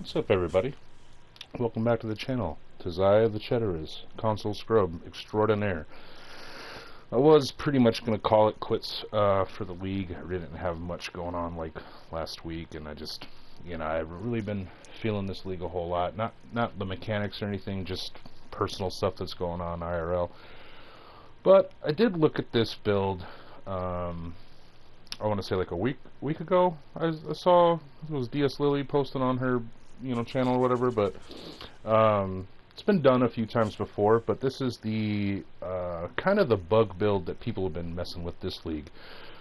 What's up, everybody? Welcome back to the channel. Tazaya the Cheddaris, console scrub extraordinaire. I was pretty much going to call it quits for the league. I really didn't have much going on like last week, and I just, I've really been feeling this league a whole lot. Not the mechanics or anything, just personal stuff that's going on IRL. But I did look at this build. I want to say like a week ago. I saw it was DS Lily posted on her channel or whatever, but it's been done a few times before. But this is the kind of the bug build that people have been messing with this league.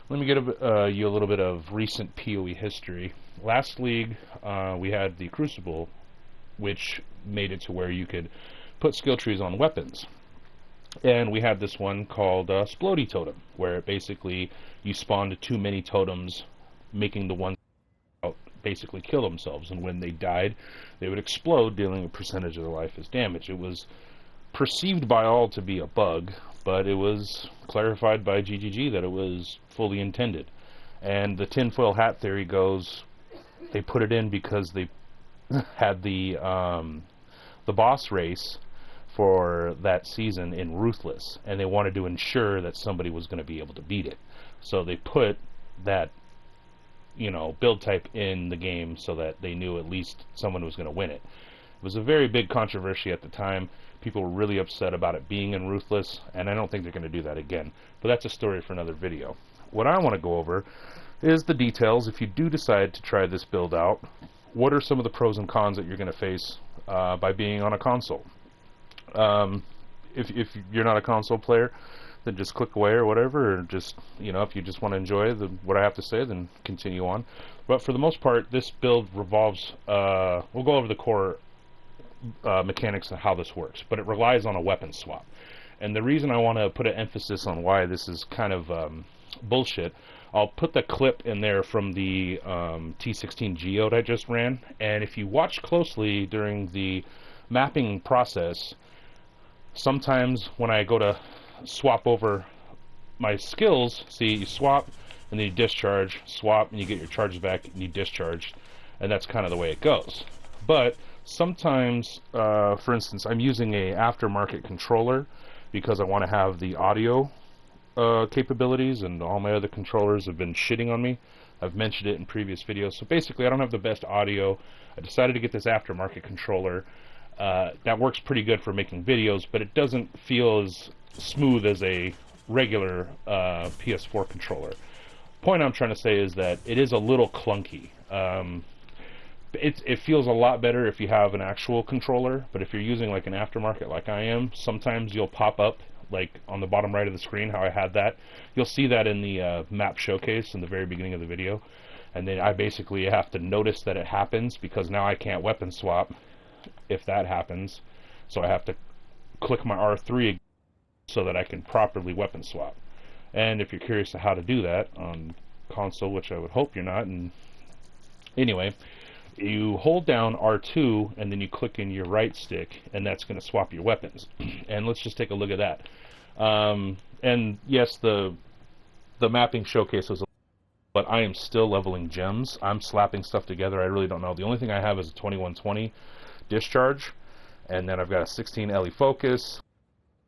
Let me get you a little bit of recent PoE history. Last league we had the Crucible, which made it to where you could put skill trees on weapons. And we had this one called Splody Totem, where basically you spawned too many totems, making the ones out basically kill themselves. And when they died, they would explode, dealing a percentage of their life as damage. It was perceived by all to be a bug, but it was clarified by GGG that it was fully intended. And the tinfoil hat theory goes, they put it in because they had the boss race for that season in Ruthless, and they wanted to ensure that somebody was going to be able to beat it. So they put that, build type in the game so that they knew at least someone was going to win it. It was a very big controversy at the time. People were really upset about it being in Ruthless, and I don't think they're going to do that again. But that's a story for another video. What I want to go over is the details. If you do decide to try this build out, what are some of the pros and cons that you're going to face by being on a console? If you're not a console player, then just click away or whatever, or just, if you just want to enjoy what I have to say, then continue on. But for the most part, this build revolves, we'll go over the core mechanics of how this works, but it relies on a weapon swap. And the reason I want to put an emphasis on why this is kind of bullshit, I'll put the clip in there from the T16 geode I just ran, and if you watch closely during the mapping process, sometimes when I go to swap over my skills, see, you swap and then you discharge, swap and you get your charges back and you discharge, and that's kind of the way it goes. But sometimes, for instance, I'm using a aftermarket controller because I want to have the audio capabilities, and all my other controllers have been shitting on me. I've mentioned it in previous videos. So basically I don't have the best audio. I decided to get this aftermarket controller. That works pretty good for making videos, but it doesn't feel as smooth as a regular PS4 controller. The point I'm trying to say is that it is a little clunky. It feels a lot better if you have an actual controller, but if you're using like an aftermarket like I am, sometimes you'll pop up like on the bottom right of the screen, how I had that. You'll see that in the map showcase in the very beginning of the video, and then I basically have to notice that it happens because now I can't weapon swap if that happens, so I have to click my R3 so that I can properly weapon swap. And if you're curious to how to do that on console, which I would hope you're not, and anyway, you hold down R2 and then you click in your right stick, and that's going to swap your weapons. And let's just take a look at that. And yes, the mapping showcase was, but I am still leveling gems. I'm slapping stuff together. I really don't know. The only thing I have is a 2120 Discharge, and then I've got a 16 LE focus,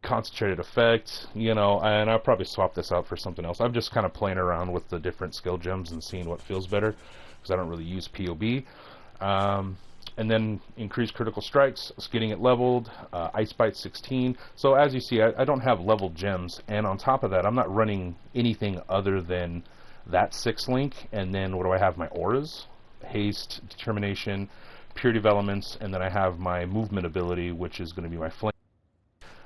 concentrated effect, and I'll probably swap this out for something else. I'm just kind of playing around with the different skill gems and seeing what feels better, because I don't really use POB. And then increased critical strikes, getting it leveled, Ice Bite 16. So as you see, I don't have leveled gems, and on top of that, I'm not running anything other than that 6 link, and then what do I have? My auras, haste, determination, purity of elements, and then I have my movement ability, which is going to be my flame.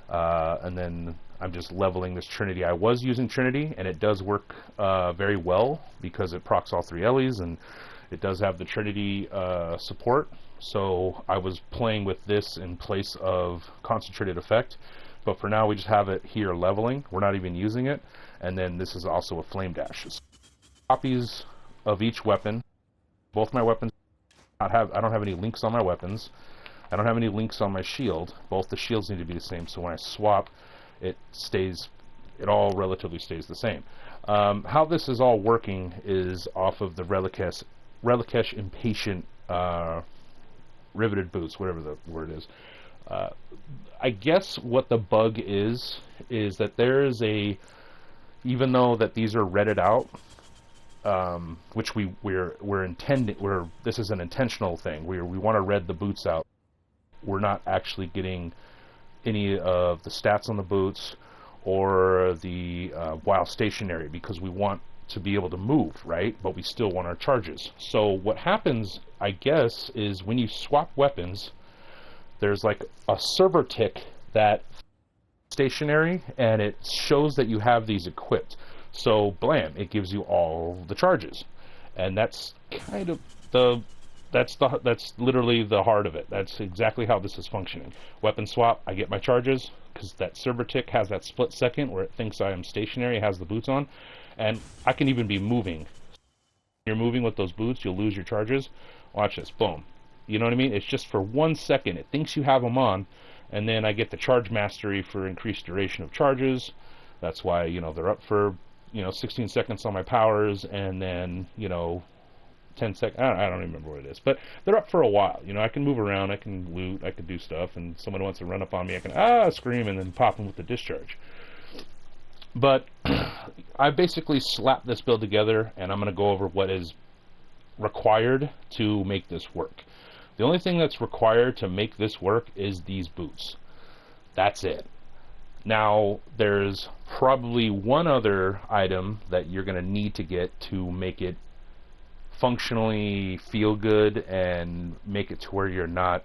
And then I'm just leveling this Trinity. I was using Trinity, and it does work very well because it procs all 3 LEs, and it does have the Trinity support. So I was playing with this in place of concentrated effect, but for now we just have it here leveling. We're not even using it. And then this is also a flame dash. So copies of each weapon. Both my weapons I don't have any links on my weapons. I don't have any links on my shield. Both the shields need to be the same, so when I swap, it all relatively stays the same. How this is all working is off of the Relicash Impatient riveted boots, whatever the word is. I guess what the bug is that there is a, even though that these are redded out, which we're intending, this is an intentional thing. We want to red the boots out. We're not actually getting any of the stats on the boots or the while stationary, because we want to be able to move, right? But we still want our charges. So what happens, I guess, is when you swap weapons, there's like a server tick that stationary, and it shows that you have these equipped. So blam, it gives you all the charges, and that's kind of that's literally the heart of it. That's exactly how this is functioning. Weapon swap, I get my charges because that server tick has that split second where it thinks I am stationary, has the boots on, and I can even be moving. When you're moving with those boots, you'll lose your charges. Watch this, boom. You know what I mean? It's just for 1 second. It thinks you have them on, and then I get the charge mastery for increased duration of charges. That's why, you know, they're up for, you know, 16 seconds on my powers, and then, you know, 10 seconds. I don't remember what it is, but they're up for a while. You know, I can move around, I can loot, I can do stuff, and someone wants to run up on me, I can scream and then pop them with the discharge. But I basically slapped this build together, and I'm going to go over what is required to make this work. The only thing that's required to make this work is these boots. That's it. Now, there's probably one other item that you're going to need to get to make it functionally feel good and make it to where you're not,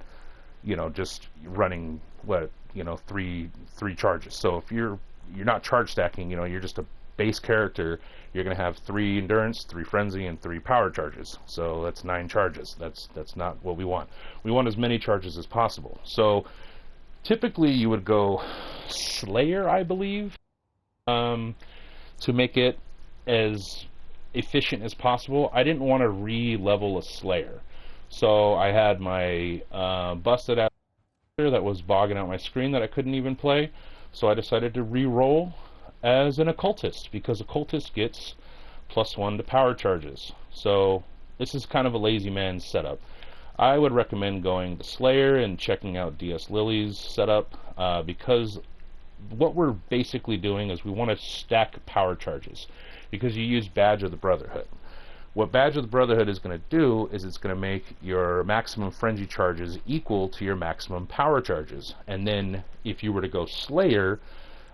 you know, just running, what, you know, three charges. So if you're not charge stacking, you know, you're just a base character, you're going to have 3 endurance, 3 frenzy, and 3 power charges. So that's 9 charges. That's not what we want. We want as many charges as possible. So typically you would go Slayer, I believe, to make it as efficient as possible. I didn't want to re-level a Slayer, so I had my busted out that was bogging out my screen that I couldn't even play. So I decided to re-roll as an occultist, because occultist gets +1 to power charges. So this is kind of a lazy man setup. I would recommend going to Slayer and checking out DS Lily's setup, because what we're basically doing is we want to stack power charges, because you use Badge of the Brotherhood. What Badge of the Brotherhood is going to do is it's going to make your maximum frenzy charges equal to your maximum power charges. And then if you were to go Slayer,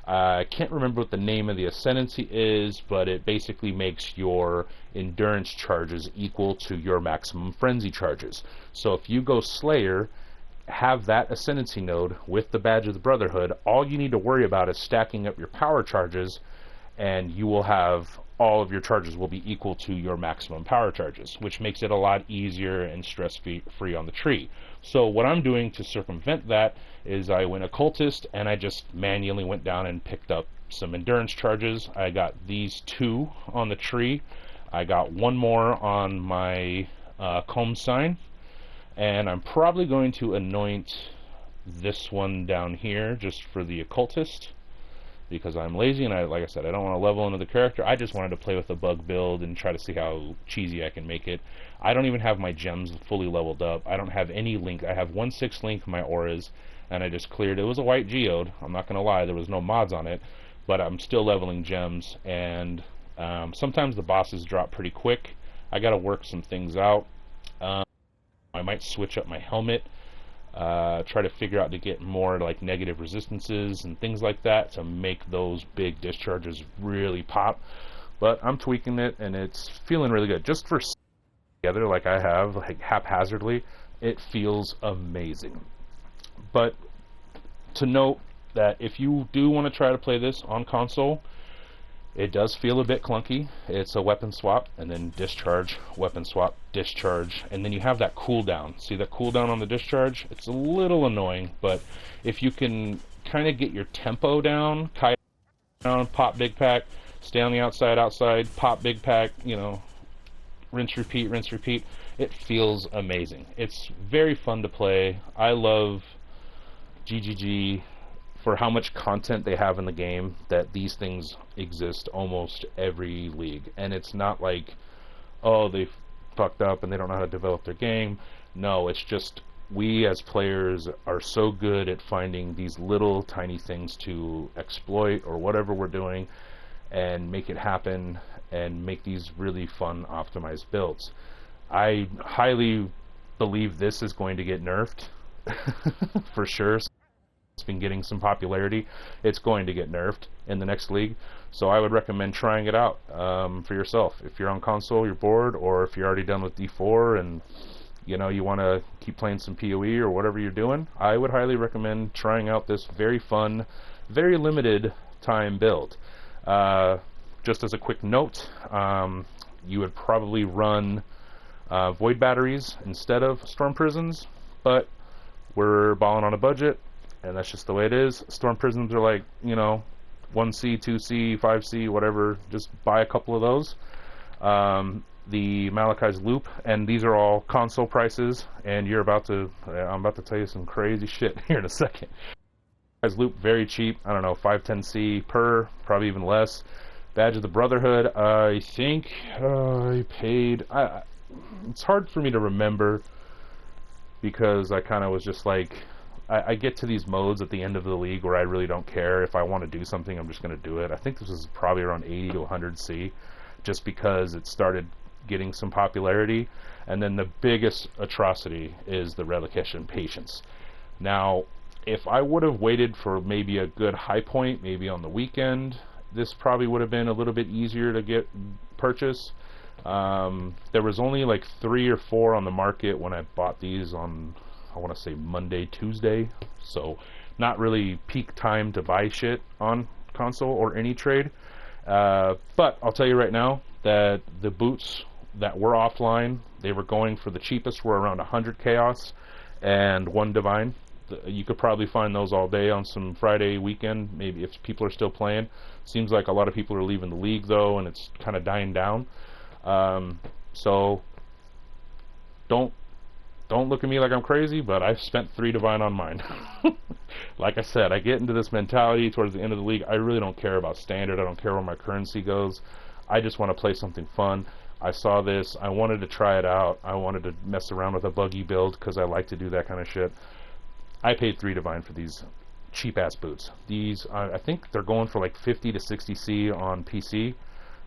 I can't remember what the name of the ascendancy is, but it basically makes your endurance charges equal to your maximum frenzy charges. So if you go Slayer, have that ascendancy node with the Badge of the Brotherhood, all you need to worry about is stacking up your power charges, and you will have all of your charges will be equal to your maximum power charges, which makes it a lot easier and stress-free on the tree. So what I'm doing to circumvent that is I went occultist, and I just manually went down and picked up some endurance charges. I got these 2 on the tree. I got 1 more on my comb sign, and I'm probably going to anoint this one down here just for the occultist, because I'm lazy, and like I said, I don't want to level into the character. I just wanted to play with the bug build and try to see how cheesy I can make it. I don't even have my gems fully leveled up. I don't have any link. I have 1/6 link my auras, and I just cleared. It was a white geode. I'm not going to lie, there was no mods on it, but I'm still leveling gems, and sometimes the bosses drop pretty quick. I got to work some things out. I might switch up my helmet. Try to figure out to get more like negative resistances and things like that to make those big discharges really pop. But I'm tweaking it, and it's feeling really good. Just for together, like I have, like haphazardly, it feels amazing. But to note that if you do want to try to play this on console, it does feel a bit clunky. It's a weapon swap, and then discharge, weapon swap, discharge, and then you have that cooldown. See that cooldown on the discharge? It's a little annoying, but if you can kind of get your tempo down, kite down, pop big pack, stay on the outside, pop big pack, you know, rinse, repeat, it feels amazing. It's very fun to play. I love GGG for how much content they have in the game, that these things exist almost every league. And it's not like, oh, they fucked up and they don't know how to develop their game. No, it's just we as players are so good at finding these little tiny things to exploit or whatever we're doing and make it happen and make these really fun optimized builds. I highly believe this is going to get nerfed for sure. It's been getting some popularity. It's going to get nerfed in the next league, so I would recommend trying it out for yourself. If you're on console, you're bored, or if you're already done with D4 and you know you want to keep playing some PoE or whatever you're doing, I would highly recommend trying out this very fun, very limited time build. Just as a quick note, you would probably run void batteries instead of storm prisons, but we're balling on a budget, and that's just the way it is. Storm prisons are like, you know, 1C, 2C, 5C, whatever. Just buy a couple of those. The Malachi's Loop, and these are all console prices, and I'm about to tell you some crazy shit here in a second. Malachi's Loop, very cheap. I don't know, 510C per, probably even less. Badge of the Brotherhood, I think I paid... it's hard for me to remember because I kind of was just like... I get to these modes at the end of the league where I really don't care. If I want to do something, I'm just going to do it. I think this was probably around 80 to 100C, just because it started getting some popularity. And then the biggest atrocity is the Relocation Patience. Now, if I would have waited for maybe a good high point, maybe on the weekend, this probably would have been a little bit easier to get purchase. There was only like 3 or 4 on the market when I bought these on, I want to say Monday, Tuesday, so not really peak time to buy shit on console or any trade. But I'll tell you right now that the boots that were offline, they were going for the cheapest were around 100 Chaos and 1 Divine. You could probably find those all day on some Friday weekend, maybe if people are still playing. Seems like a lot of people are leaving the league though, and it's kind of dying down. So don't look at me like I'm crazy, but I've spent 3 Divine on mine. Like I said, I get into this mentality towards the end of the league. I really don't care about standard. I don't care where my currency goes. I just want to play something fun. I saw this. I wanted to try it out. I wanted to mess around with a buggy build because I like to do that kind of shit. I paid 3 Divine for these cheap-ass boots. These, I think they're going for like 50 to 60C on PC.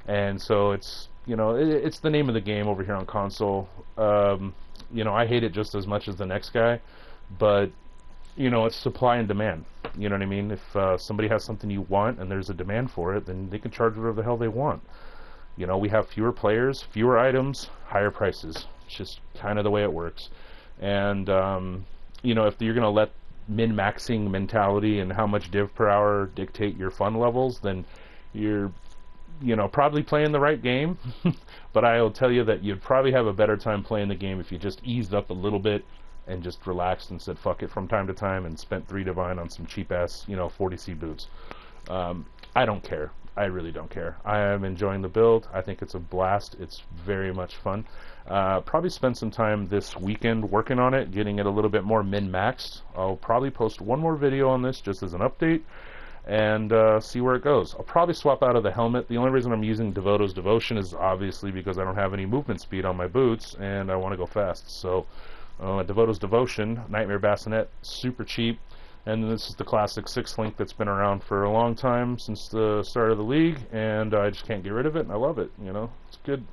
And so it's, you know, it's the name of the game over here on console. You know, I hate it just as much as the next guy, but you know, it's supply and demand. You know what I mean? If somebody has something you want and there's a demand for it, then they can charge whatever the hell they want. You know, we have fewer players, fewer items, higher prices. It's just kind of the way it works. And you know, if you're gonna let min-maxing mentality and how much div per hour dictate your fun levels, then you're, you know, probably playing the right game. But I'll tell you that you'd probably have a better time playing the game if you just eased up a little bit and just relaxed and said fuck it from time to time and spent 3 Divine on some cheap ass, you know, 40C boots. I don't care. I really don't care. I am enjoying the build. I think it's a blast. It's very much fun. Probably spend some time this weekend working on it, getting it a little bit more min-maxed. I'll probably post one more video on this just as an update and see where it goes. I'll probably swap out of the helmet. The only reason I'm using Devoto's Devotion is obviously because I don't have any movement speed on my boots and I want to go fast. So Devoto's Devotion, Nightmare Bassinet, super cheap. And this is the classic 6-link that's been around for a long time, since the start of the league, and I just can't get rid of it, and I love it. You know, it's good.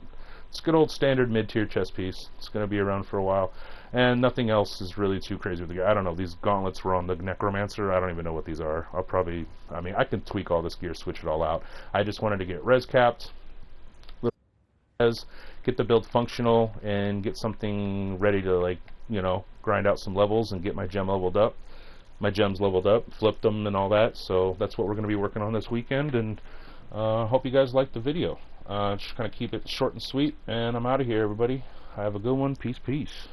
It's good old standard mid-tier chess piece. It's going to be around for a while, and nothing else is really too crazy with the guy. I don't know. These gauntlets were on the Necromancer. I don't even know what these are. I'll probably, I mean, I can tweak all this gear, switch it all out. I just wanted to get res capped, get the build functional, and get something ready to, like, you know, grind out some levels and get my gem leveled up. My gems leveled up, flipped them and all that, so that's what we're going to be working on this weekend, and hope you guys liked the video. Just kind of keep it short and sweet, and I'm out of here, everybody. Have a good one. Peace, peace.